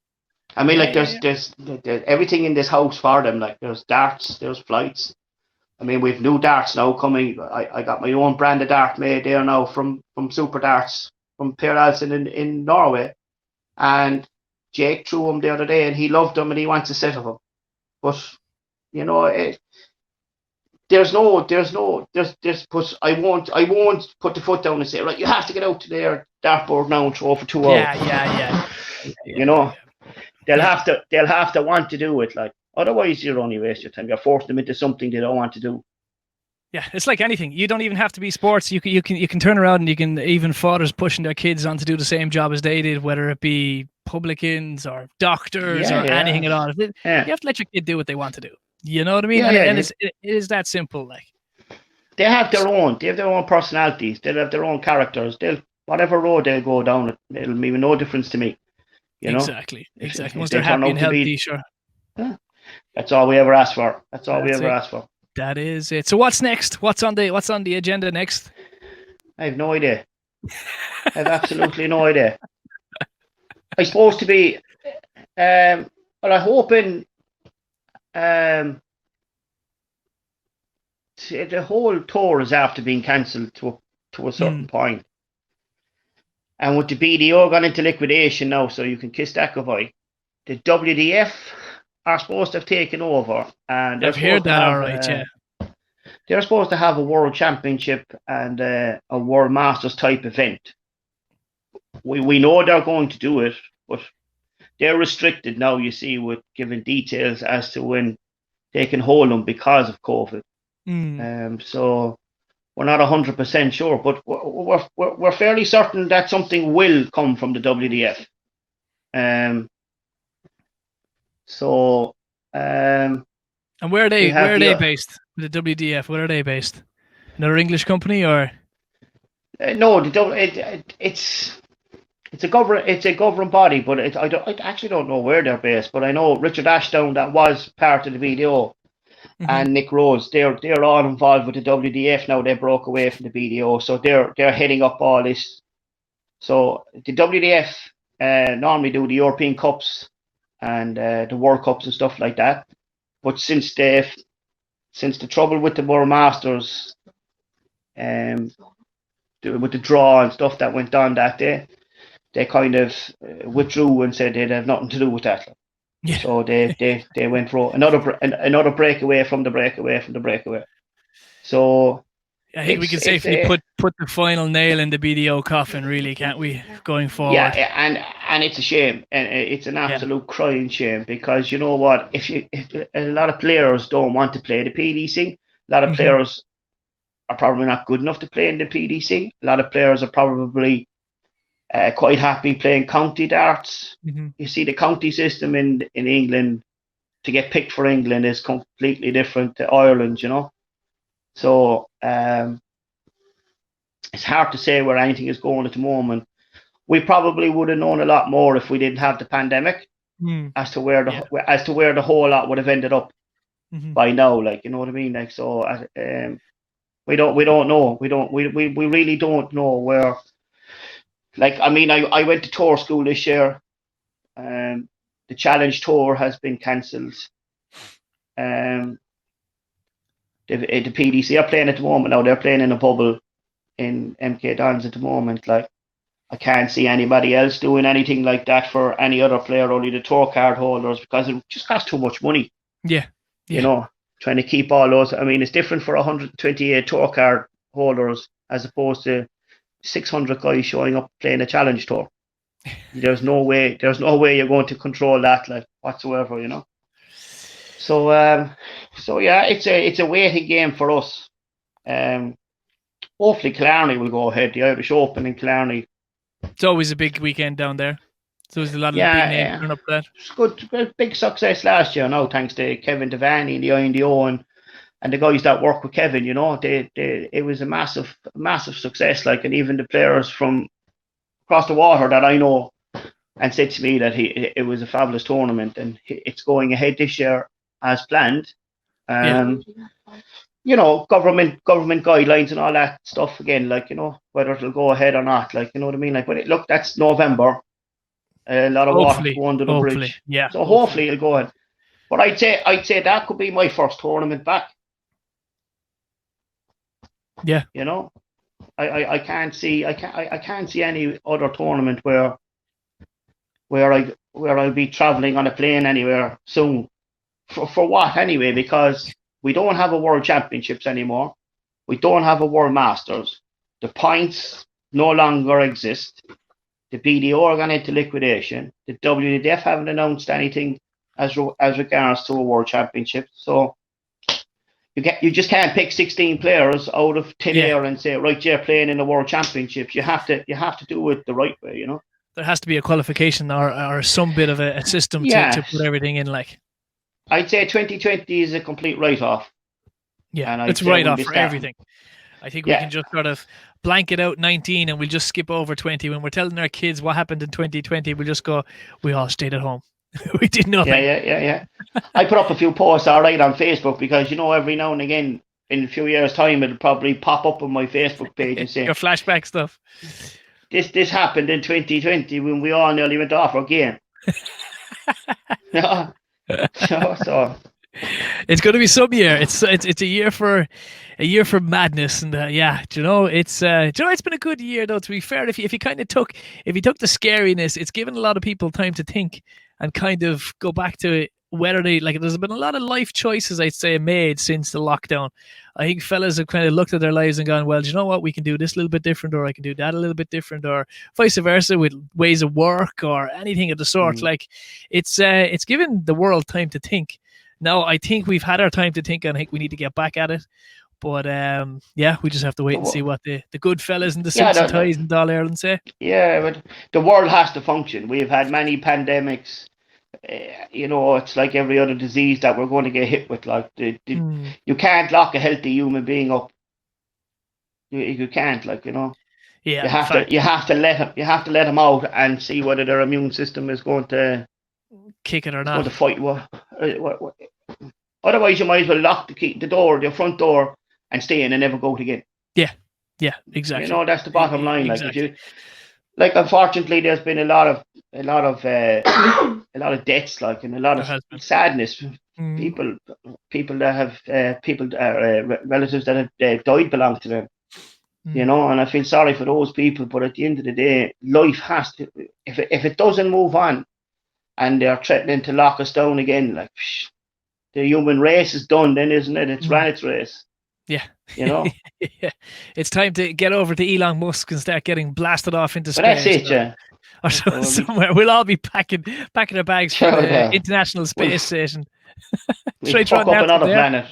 I mean, like, there's everything in this house for them. Like, there's darts, there's flights. I mean, we've new darts now coming. I got my own brand of dart made there now from Super Darts, from Per Alsen in Norway. And Jake threw them the other day, and he loved them, and he wants a set of them. But, you know, I won't put the foot down and say, right, you have to get out to their dartboard now and throw for 2 hours. Yeah. You know, they'll have to want to do it. Like, otherwise you're only wasting your time. You're forcing them into something they don't want to do. Yeah, it's like anything. You don't even have to be sports. You can turn around, and you can, even fathers pushing their kids on to do the same job as they did, whether it be publicans or doctors Yeah, or anything at yeah, all. You yeah, have to let your kid do what they want to do. You know what I mean? yeah, And, yeah. it is that simple. Like, They have their own. They have their own personalities. They'll have their own characters. They'll whatever road they'll go down. It'll make no difference to me. You know, exactly. if Once they they're turn happy and out to be, healthy, sure. yeah, that's all we ever ask for. That's all we That's ever it. ask for. That is it. So what's next? What's on the agenda next? I have no idea. I have absolutely no idea. I'm supposed to be, well, I'm hoping, the whole tour is after being cancelled to a certain point. And with the BDO gone into liquidation now, so you can kiss that goodbye. The WDF are supposed to have taken over, and they're I've heard supposed to that. have, All right, yeah. they're supposed to have a World Championship and a World Masters type event. We know they're going to do it, but they're restricted now, you see, with giving details as to when they can hold them because of COVID. So we're not 100% sure, but we're fairly certain that something will come from the WDF. So and where are they based? The WDF, where are they based? Another English company or? No, it's a government body, but I actually don't know where they're based. But I know Richard Ashdown, that was part of the BDO, and Nick Rose, they're all involved with the WDF now. They broke away from the BDO, so they're heading up all this. So the WDF normally do the European Cups and the World Cups and stuff like that. But since the trouble with the World Masters, with the draw and stuff that went on that day, they kind of withdrew and said they'd have nothing to do with that. Yeah. So they went for another breakaway from the breakaway. So I think we can safely put the final nail in the BDO coffin, really, can't we, going forward? Yeah, and it's a shame, and it's an absolute crying shame, because you know what? If a lot of players don't want to play the PDC, a lot of players are probably not good enough to play in the PDC. A lot of players are probably quite happy playing county darts. You see, the county system in England, to get picked for England, is completely different to Ireland, you know. So it's hard to say where anything is going at the moment. We probably would have known a lot more if we didn't have the pandemic, as to where the whole lot would have ended up by now. Like, you know what I mean? Like, so we don't know. We really don't know where. Like, I mean, I went to tour school this year. The Challenge Tour has been cancelled. The PDC are playing at the moment now. They're playing in a bubble in MK Dons at the moment. Like, I can't see anybody else doing anything like that for any other player, only the tour card holders, because it just costs too much money. Yeah. You know, trying to keep all those. I mean, it's different for 128 tour card holders as opposed to 600 guys showing up playing a Challenge Tour. There's no way you're going to control that, like, whatsoever, you know. So yeah, it's a waiting game for us. Hopefully Killarney will go ahead. The Irish Open in Killarney. It's always a big weekend down there. So there's a lot of big names turn up for that. It's good, big success last year. Now, thanks to Kevin Devaney and the INDO and the guys that work with Kevin, you know, it was a massive success. Like, and even the players from across the water that I know and said to me that it was a fabulous tournament, and it's going ahead this year as planned. You know, government guidelines and all that stuff again, like, you know, whether it'll go ahead or not, like, you know what I mean? Like, but look, that's November. A lot of water to go under the bridge. Yeah. So hopefully it'll go ahead. But I'd say that could be my first tournament back. Yeah. You know, I can't see any other tournament where I'll be traveling on a plane anywhere soon. For what anyway? Because we don't have a World Championships anymore. We don't have a World Masters. The points no longer exist. The BDO are gone into liquidation. The WDF haven't announced anything as regards to a World Championship. So you just can't pick 16 players out of thin air and say, right, you're playing in the World Championships. You have to do it the right way, you know. There has to be a qualification or some bit of a system to put Yes, everything in. Like, I'd say 2020 is a complete write-off, yeah, and I'd it's say right we'll off be for starting. everything. I think we Yeah, can just sort of blanket out 19 and we'll just skip over 20. When we're telling our kids what happened in 2020, we'll just go, we all stayed at home. We did yeah, nothing. yeah, yeah, yeah. I put up a few posts, all right, on Facebook because every now and again, in a few years' time, it'll probably pop up on my Facebook page and Your say, flashback stuff. this happened in 2020 when we all nearly went off our game. So It's going to be some year. It's a year for madness, and it's been a good year though. To be fair, if you kind of took the scariness, it's given a lot of people time to think and kind of go back to whether they like. There's been a lot of life choices, I'd say, made since the lockdown. I think fellas have kind of looked at their lives and gone, well, do you know what? We can do this a little bit different, or I can do that a little bit different, or vice versa with ways of work or anything of the sort. Like, it's given the world time to think. Now, I think we've had our time to think, and I think we need to get back at it. But we just have to wait and see what the good fellas and the yeah, suits and ties and All Ireland say. yeah, but the world has to function. We've had many pandemics. It's like every other disease that we're going to get hit with. Like you can't lock a healthy human being up. You can't, Yeah, you have to let them out and see whether their immune system is going to kick it or not. fight what. Otherwise, you might as well lock the front door, and stay in and never go out again. Yeah, exactly. That's the bottom line. Exactly. Like, unfortunately, there's been a lot of a lot of deaths, and a lot of sadness. People that have relatives that have died belong to them. And I feel sorry for those people. But at the end of the day, life has to. If it doesn't move on, and they're threatening to lock us down again, the human race is done. Then, isn't it? It's ran its race. Yeah. Yeah. It's time to get over to Elon Musk and start getting blasted off into space. But that's it, yeah. Or somewhere. We'll all be packing our bags for the International Space Station. We'll fuck up another planet.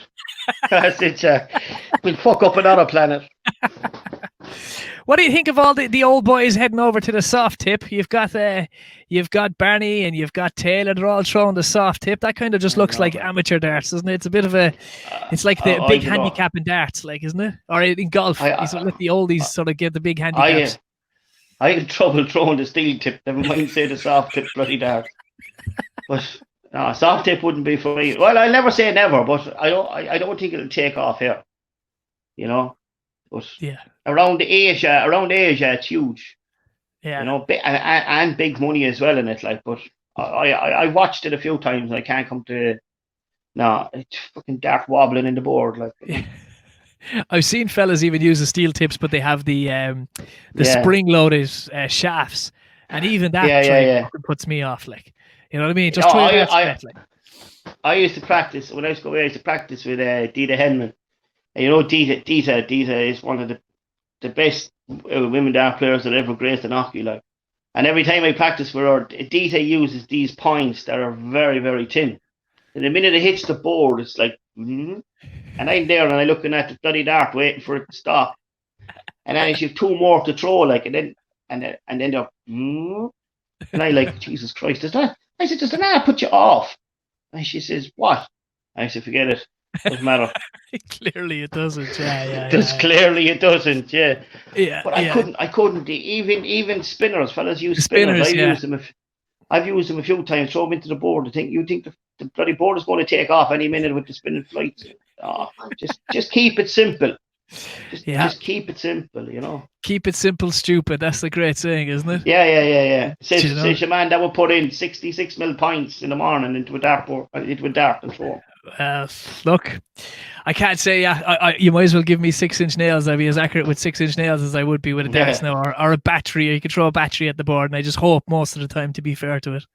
That's it, yeah. We'll fuck up another planet. What do you think of all the old boys heading over to the soft tip? You've got Barney and you've got Taylor. They're all throwing the soft tip. That kind of just looks like amateur darts, doesn't it? It's a bit of it's like the big handicap in darts, like, isn't it? Or in golf, let the oldies sort of get the big handicaps. I had trouble throwing the steel tip. Never mind say the soft tip bloody dart. But no, soft tip wouldn't be for me. Well, I'll never say never, but I don't think it'll take off here. But yeah. Around Asia, it's huge. Yeah. And big money as well in it. But I watched it a few times. I can't come to. No, it's fucking dart wobbling in the board. I've seen fellas even use the steel tips, but they have the spring-loaded shafts, and even that puts me off. Like, you know what I mean? Just I used to practice when I used to go. I used to practice with Dita Henman. And Dita is one of the best women dart players that ever graced an hockey. And every time I practice with her, Dita uses these points that are very, very thin. And the minute it hits the board, it's like, and I'm there and I'm looking at the bloody dart, waiting for it to stop. And then she's two more to throw, and then they're, and I Jesus Christ, does that put you off? And she says, what? I said, forget it. Doesn't matter. Clearly it doesn't. Yeah. Clearly it doesn't. Yeah. Yeah. But I couldn't. Even spinners, fellas use spinners. I've used them a few times. Throw them into the board. You think the bloody board is going to take off any minute with the spinning flights? Oh, just keep it simple. Just keep it simple. Keep it simple, stupid. That's the great saying, isn't it? Yeah. Says your man that will put in 66 mil points in the morning into a dart and throw. Look, I can't say. You might as well give me 6-inch nails. I'd be as accurate with 6-inch nails as I would be with a dart now, or a battery. Or you could throw a battery at the board, and I just hope most of the time, to be fair to it.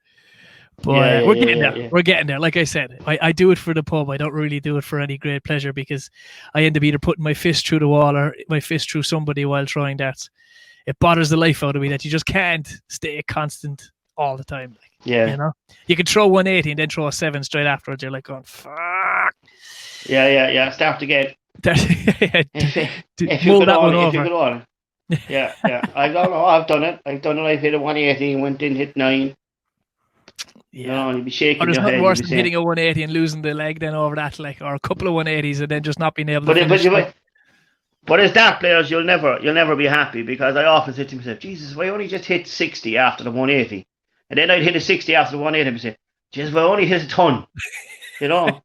But we're getting there. We're getting there. Like I said, I do it for the pub. I don't really do it for any great pleasure because I end up either putting my fist through the wall or my fist through somebody while throwing darts. It bothers the life out of me that you just can't stay constant all the time. You can throw 180 and then throw a 7 straight afterwards. You're like going, fuck. Yeah. Start again. If you could Yeah. I don't know. I've done it. I've hit a 180 and went in, hit 9. Yeah. No, and you'd be Or shaking there's your nothing head. You'd worse be than saying, hitting a 180 and losing the leg then over that, like, or a couple of 180s and then just not being able to but finish. but as dart players, you'll never be happy, because I often say to myself, Jesus, if I only just hit 60 after the 180, and then I'd hit a 60 after the 180, and say, Jesus, if I only hit a ton, you know,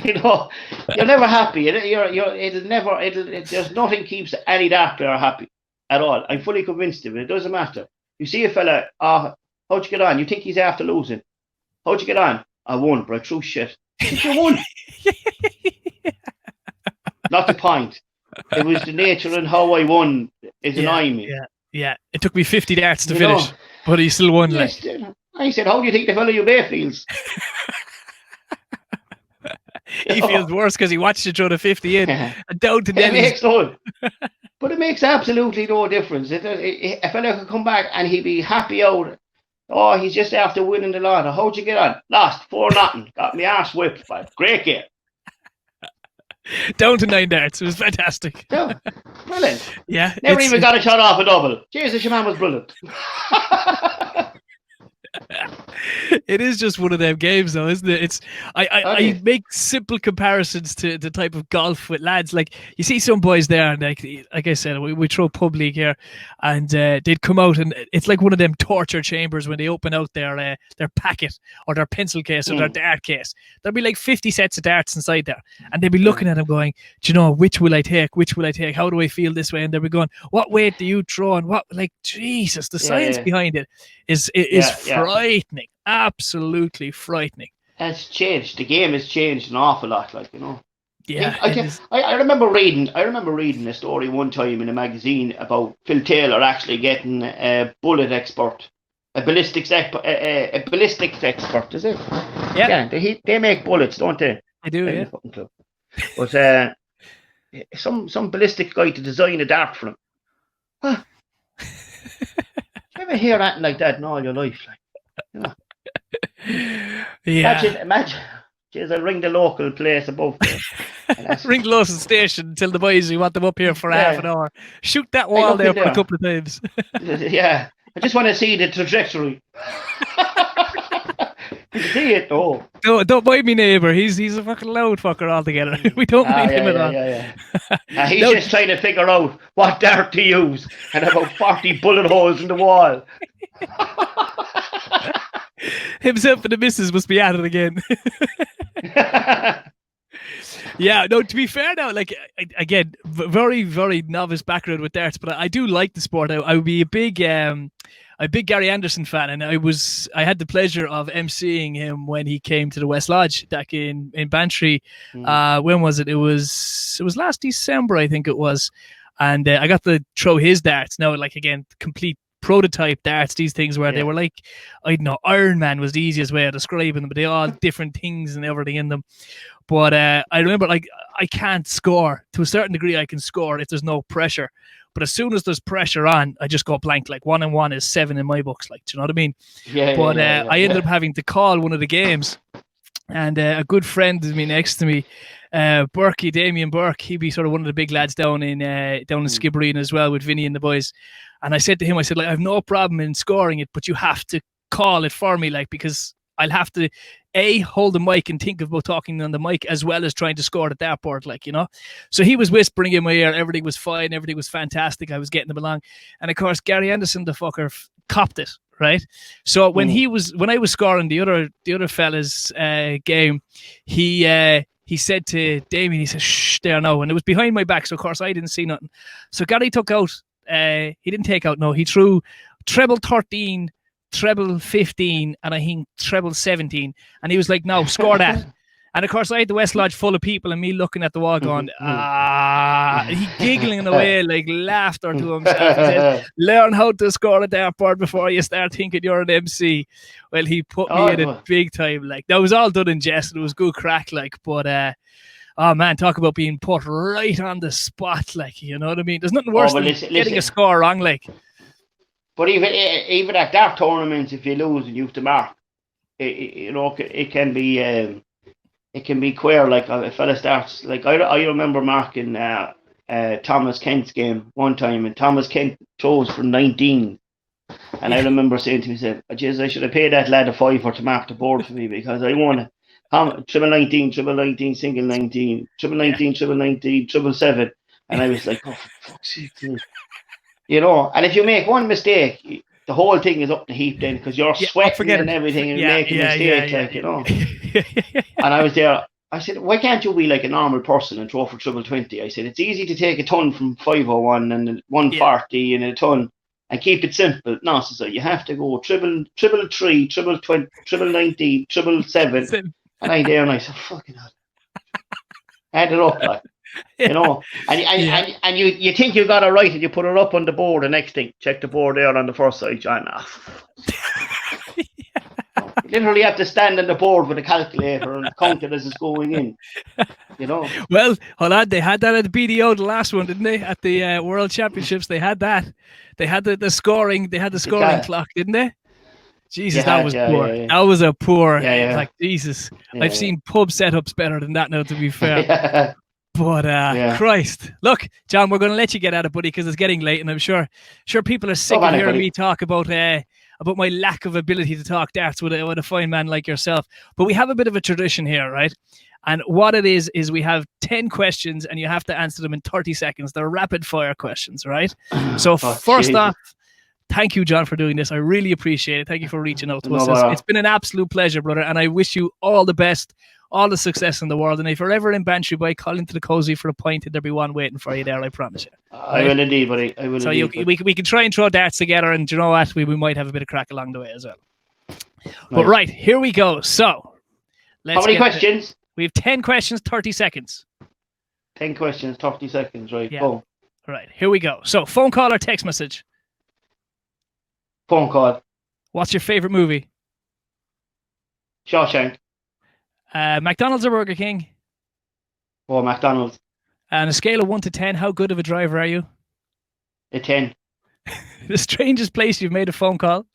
you know, you're never happy. There's nothing keeps any dart player happy at all. I'm fully convinced of it. It doesn't matter. You see a fella, how'd you get on? You think he's after losing? How'd you get on? I won, but I threw shit. But you won. Not the point. It was the nature and how I won is Yeah, annoying me. yeah. It took me 50 darts to You finish, know? but he still won. Like, Yes. I said, how do you think the fella you Bay feels? You he feels know? worse because he watched you throw the 50 in and down to It Nelly's. makes no, but it makes absolutely no difference. A fella could come back and he'd be happy out. Oh, he's just after winning the lot. How'd you get on? Lost 4-0. Got me arse whipped, but great game. Down to 9 darts. It was fantastic. So, brilliant. Yeah. Never even got a shot off a double. Jesus, your man was brilliant. It is just one of them games, though, isn't it? I make simple comparisons to the type of golf with lads. Like, you see some boys there, and like I said, we throw pub league here, and they'd come out, and it's like one of them torture chambers when they open out their packet or their pencil case or their dart case. There'll be like 50 sets of darts inside there, and they'd be looking at them going, "Do you know, which will I take? Which will I take? How do I feel this way?" And they'll be going, "What weight do you throw?" And what, like, Jesus, the science behind it is frightening. Absolutely frightening. It's changed. The game has changed an awful lot, like, you know. Yeah, I remember reading a story one time in a magazine about Phil Taylor actually getting a bullet expert, a ballistics expert, is it? Yeah. They make bullets, don't they? I do, yeah. But some ballistic guy to design a dart for him. Huh. You ever hear anything like that in all your life? Like, you know? Yeah. Imagine. Jeez, I'll ring the local place above there. Ring the local station and tell the boys we want them up here for half an hour. Shoot that wall there for a couple of times. Yeah. I just want to see the trajectory. You see it? Oh. Don't mind me neighbour. He's a fucking loud fucker altogether. We don't mind him at all. Yeah. He's just trying to figure out what dart to use and about 40 bullet holes in the wall. Himself and the missus must be at it again. Yeah, no, to be fair now, like, again, very, very novice background with darts, but I do like the sport. I would be a big Gary Anderson fan, and I had the pleasure of emceeing him when he came to the West Lodge back in Bantry. When was it? It was last December, I think it was, and I got to throw his darts. Now, like, again, complete prototype darts, these things where they were like, I don't know, Iron Man was the easiest way of describing them, but they all different things and everything in them. But I remember, like, I can't score. To a certain degree, I can score if there's no pressure. But as soon as there's pressure on, I just go blank. Like, 1-1 is 7 in my books. Like, do you know what I mean? I ended up having to call one of the games. And a good friend of me next to me, Damien Burke, he'd be sort of one of the big lads down in Skibbereen as well with Vinny and the boys. And I said to him, I have no problem in scoring it, but you have to call it for me, like, because I'll have to hold the mic and think about talking on the mic as well as trying to score the dartboard, like, you know. So he was whispering in my ear, everything was fine, everything was fantastic, I was getting them along. And of course, Gary Anderson, the fucker, copped it, right? So when I was scoring the other fella's game, he said to Damien, he said, "Shh, there now," and it was behind my back, so of course I didn't see nothing. So Gary took out. He didn't take out. No, he threw treble 13, treble 15, and I think treble 17. And he was like, "No, score that." And of course, I had the West Lodge full of people, and me looking at the wall, going, he giggling away like laughter to himself. He said, "Learn how to score a dartboard before you start thinking you're an MC." Well, he put me in it big time. Like, that was all done in jest. It was good crack, like, but. Oh man, talk about being put right on the spot, like, you know what I mean? There's nothing worse than getting a score wrong, like. But even at dart tournaments, if you lose and you have to mark, it can be queer. Like, a fella starts, like, I remember marking a Thomas Kent's game one time, and Thomas Kent throws for 19. And I remember saying to myself, "Jeez, I should have paid that lad a fiver to map the board for me because I won triple 19, triple 19, single 19, triple 19, triple 19, triple 7." And I was like, "Oh, for fuck's sake." And if you make one mistake, the whole thing is up the heap then because you're sweating and everything and making a mistake, And I was there. I said, "Why can't you be like a normal person and throw for triple 20?" I said, "It's easy to take a ton from 501 and 140 and a ton and keep it simple." No, so you have to go triple 3, triple 20, triple 19, triple 7. And I there and I said, "Fucking hell." Add it up, like. And you think you got it right and you put it up on the board. The next thing, check the board there on the first side, John. You literally have to stand on the board with a calculator and count it as it's going in. Well, hold on. They had that at the BDO, the last one, didn't they? At the World Championships, they had that. They had the scoring. They had the scoring clock, didn't they? Jesus, that was poor. Yeah. That was a poor. Yeah. Like Jesus, I've seen pub setups better than that now. To be fair. But Christ, look, John, we're going to let you get at it, buddy, because it's getting late, and I'm sure people are sick of hearing me talk about my lack of ability to talk darts with a fine man like yourself. But we have a bit of a tradition here, right? And what it is we have 10 questions, and you have to answer them in 30 seconds. They're rapid fire questions, right? So first off, thank you, John, for doing this. I really appreciate it. Thank you for reaching out to us. It's been an absolute pleasure, brother, and I wish you all the best. All the success in the world. And if you're ever in Bantry Boy, call into the cozy for a pint and there'll be one waiting for you there, I promise you. I will indeed, buddy. I will so indeed. We can try and throw darts together, and you know what? We might have a bit of crack along the way as well. But right, here we go. So, how many questions? We have 10 questions, 30 seconds. 10 questions, 30 seconds, right? Yeah. All right, here we go. So, phone call or text message? Phone call. What's your favorite movie? Shawshank. McDonald's or Burger King? Oh, McDonald's. On a scale of 1 to 10, how good of a driver are you? A 10. The strangest place you've made a phone call?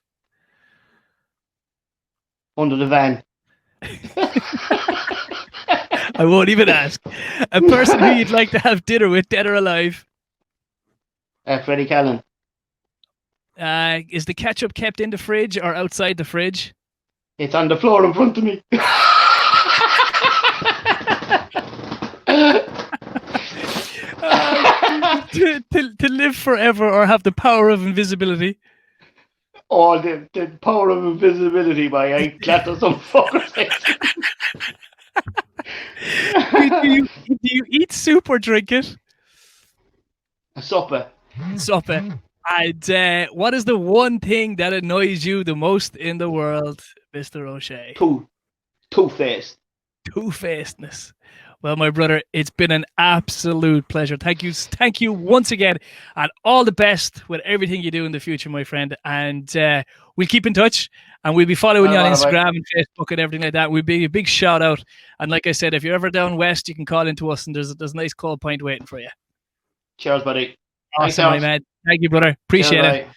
Under the van. I won't even ask. A person who you'd like to have dinner with, dead or alive? Freddie Callan. Is the ketchup kept in the fridge or outside the fridge? It's on the floor in front of me. To live forever or have the power of invisibility? Oh, the power of invisibility, my I clatter some fuckers. do you eat soup or drink it? A supper. And what is the one thing that annoys you the most in the world, Mr. O'Shea? Two-faced. Two-facedness. Well, my brother, it's been an absolute pleasure. Thank you once again, and all the best with everything you do in the future, my friend. And we'll keep in touch, and we'll be following you on Instagram and Facebook and everything like that. We'll be a big shout out. And like I said, if you're ever down west, you can call into us, and there's a nice cold pint waiting for you. Cheers, buddy. Awesome, my man. Thank you, brother. Appreciate it.